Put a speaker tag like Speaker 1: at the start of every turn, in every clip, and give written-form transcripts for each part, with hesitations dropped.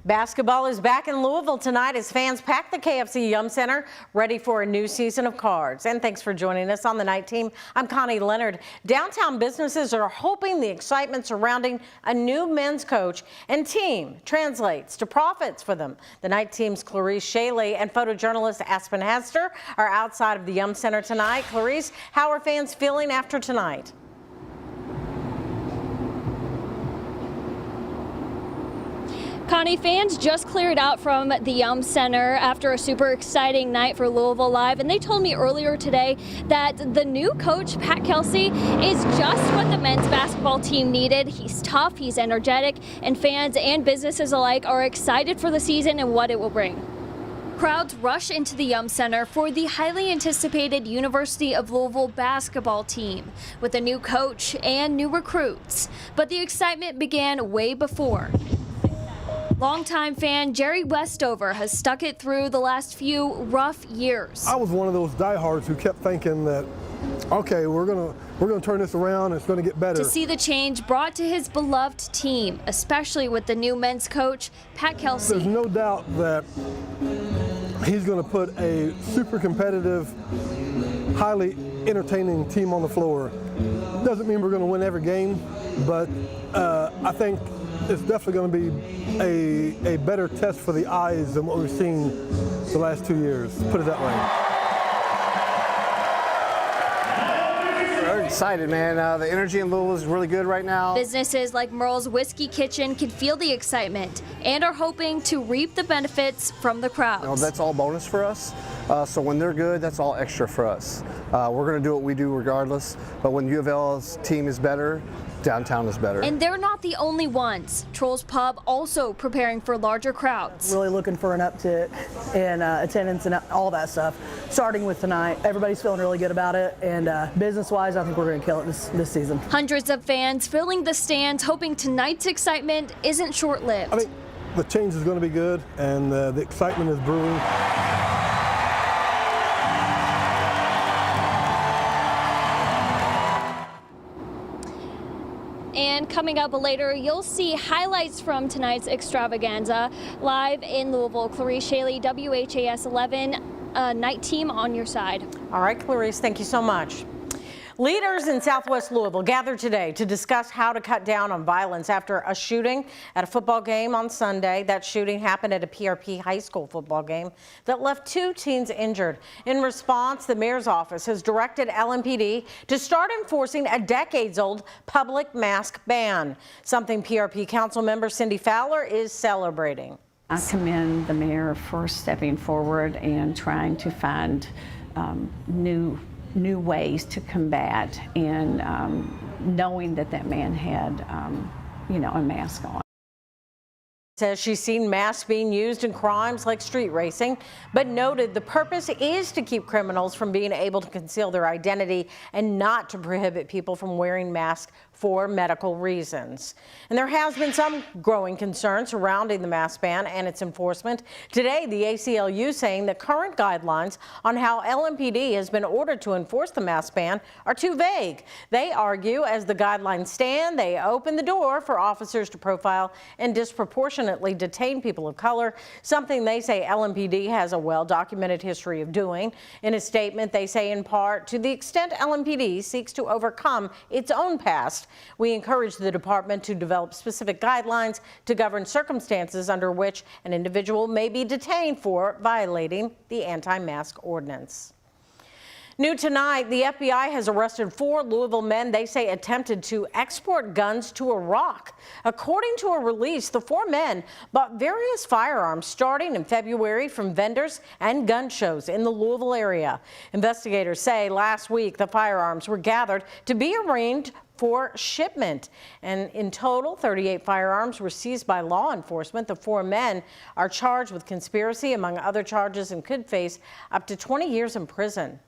Speaker 1: Basketball is back in Louisville tonight as fans pack the KFC Yum Center, ready for a new season of cards. And thanks for joining us on the night team. I'm Connie Leonard. Downtown businesses are hoping the excitement surrounding a new men's coach and team translates to profits for them. The night team's Clarice Shaley and photojournalist Aspen Hester are outside of the Yum Center tonight. Clarice, how are fans feeling after tonight?
Speaker 2: Connie, fans just cleared out from the Yum Center after a super exciting night for Louisville Live, and they told me earlier today that the new coach, Pat Kelsey, is just what the men's basketball team needed. He's tough, he's energetic, and fans and businesses alike are excited for the season and what it will bring. Crowds rush into the Yum Center for the highly anticipated University of Louisville basketball team with a new coach and new recruits. But the excitement began way before. Longtime fan Jerry Westover has stuck it through the last few rough years.
Speaker 3: I was one of those diehards who kept thinking that, okay, we're gonna turn this around, and it's gonna get better.
Speaker 2: To see the change brought to his beloved team, especially with the new men's coach, Pat Kelsey.
Speaker 3: There's no doubt that he's gonna put a super competitive, highly entertaining team on the floor. Doesn't mean we're gonna win every game, but I think it's definitely going to be a better test for the eyes than what we've seen the last 2 years, put it that way.
Speaker 4: We're excited, man. The energy in Louisville is really good right now.
Speaker 2: Businesses like Merle's Whiskey Kitchen can feel the excitement and are hoping to reap the benefits from the crowds.
Speaker 4: You know, that's all bonus for us. So when they're good, that's all extra for us. We're going to do what we do regardless, but when U of L's team is better, downtown is better.
Speaker 2: And they're not the only ones. Trolls Pub also preparing for larger crowds.
Speaker 5: Really looking for an uptick in attendance and all that stuff. Starting with tonight, everybody's feeling really good about it, and business-wise, I think we're going to kill it this season.
Speaker 2: Hundreds of fans filling the stands, hoping tonight's excitement isn't short-lived.
Speaker 3: I think the change is going to be good, and the excitement is brewing.
Speaker 2: And coming up later, you'll see highlights from tonight's extravaganza. Live in Louisville, Clarice Shaley, WHAS11 night team on your side.
Speaker 1: All right, Clarice, thank you so much. Leaders in Southwest Louisville gathered today to discuss how to cut down on violence after a shooting at a football game on Sunday. That shooting happened at a PRP high school football game that left 2 teens injured. In response, the mayor's office has directed LMPD to start enforcing a decades-old public mask ban, something PRP council member Cindy Fowler is celebrating.
Speaker 6: I commend the mayor for stepping forward and trying to find new ways to combat, and knowing that man had, a mask on.
Speaker 1: Says she's seen masks being used in crimes like street racing, but noted the purpose is to keep criminals from being able to conceal their identity and not to prohibit people from wearing masks for medical reasons. And there has been some growing concern surrounding the mask ban and its enforcement. Today, the ACLU saying the current guidelines on how LMPD has been ordered to enforce the mask ban are too vague. They argue as the guidelines stand, they open the door for officers to profile and disproportionately detain people of color, something they say LMPD has a well-documented history of doing. In a statement, they say in part, to the extent LMPD seeks to overcome its own past, we encourage the department to develop specific guidelines to govern circumstances under which an individual may be detained for violating the anti-mask ordinance. New tonight, the FBI has arrested 4 Louisville men they say attempted to export guns to Iraq. According to a release, the 4 men bought various firearms starting in February from vendors and gun shows in the Louisville area. Investigators say last week the firearms were gathered to be arranged for shipment. And in total, 38 firearms were seized by law enforcement. The 4 men are charged with conspiracy, among other charges, and could face up to 20 years in prison.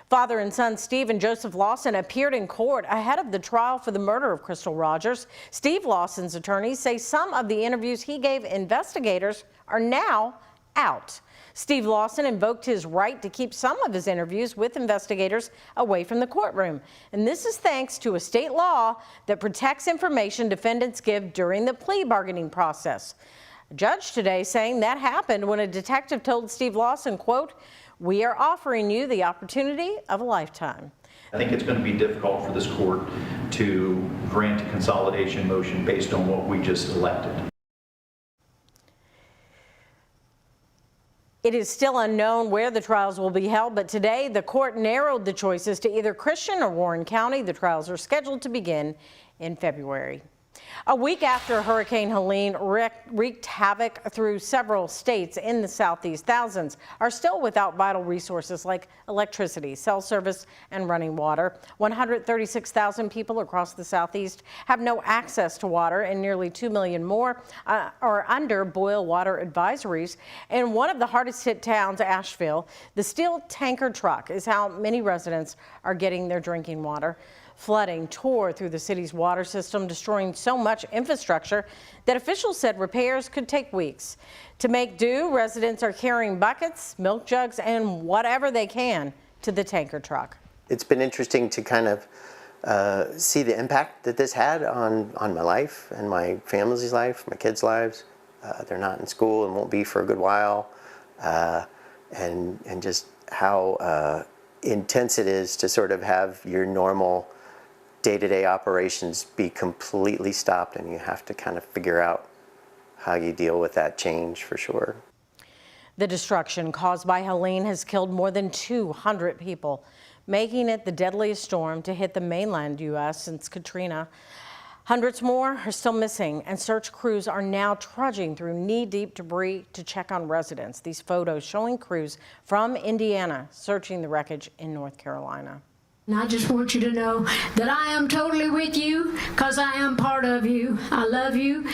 Speaker 1: Father and son Steve and Joseph Lawson appeared in court ahead of the trial for the murder of Crystal Rogers. Steve Lawson's attorneys say some of the interviews he gave investigators are now out. Steve Lawson invoked his right to keep some of his interviews with investigators away from the courtroom. And this is thanks to a state law that protects information defendants give during the plea bargaining process. A judge today saying that happened when a detective told Steve Lawson, quote, "We are offering you the opportunity of a lifetime."
Speaker 7: I think it's going to be difficult for this court to grant a consolidation motion based on what we just elected.
Speaker 1: It is still unknown where the trials will be held, but today the court narrowed the choices to either Christian or Warren County. The trials are scheduled to begin in February. A week after Hurricane Helene wreaked havoc through several states in the southeast, thousands are still without vital resources like electricity, cell service, and running water. 136,000 people across the southeast have no access to water, and nearly 2 million more are under boil water advisories. In one of the hardest hit towns, Asheville, the steel tanker truck is how many residents are getting their drinking water. Flooding tore through the city's water system, destroying so much infrastructure that officials said repairs could take weeks. To make do, residents are carrying buckets, milk jugs, and whatever they can to the tanker truck.
Speaker 8: It's been interesting to kind of see the impact that this had on my life and my family's life, my kids' lives. They're not in school and won't be for a good while. And just how intense it is to sort of have your normal day-to-day operations be completely stopped, and you have to kind of figure out how you deal with that change, for sure.
Speaker 1: The destruction caused by Helene has killed more than 200 people, making it the deadliest storm to hit the mainland U.S. since Katrina. Hundreds more are still missing, and search crews are now trudging through knee-deep debris to check on residents. These photos showing crews from Indiana searching the wreckage in North Carolina.
Speaker 9: And I just want you to know that I am totally with you because I am part of you. I love you.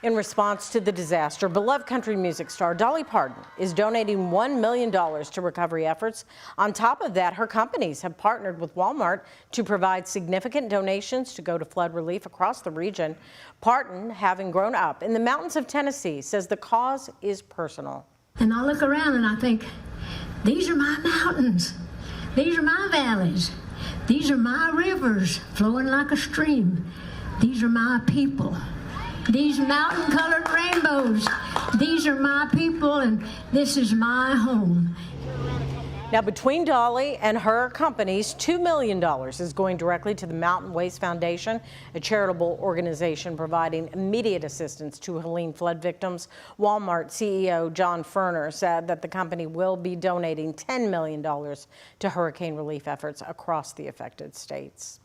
Speaker 1: In response to the disaster, beloved country music star Dolly Parton is donating $1 million to recovery efforts. On top of that, her companies have partnered with Walmart to provide significant donations to go to flood relief across the region. Parton, having grown up in the mountains of Tennessee, says the cause is personal.
Speaker 9: And I look around and I think, these are my mountains. These are my valleys. These are my rivers flowing like a stream. These are my people. These mountain-colored rainbows. These are my people, and this is my home.
Speaker 1: Now, between Dolly and her companies, $2 million is going directly to the Mountain Waste Foundation, a charitable organization providing immediate assistance to Helene flood victims. Walmart CEO John Furner said that the company will be donating $10 million to hurricane relief efforts across the affected states.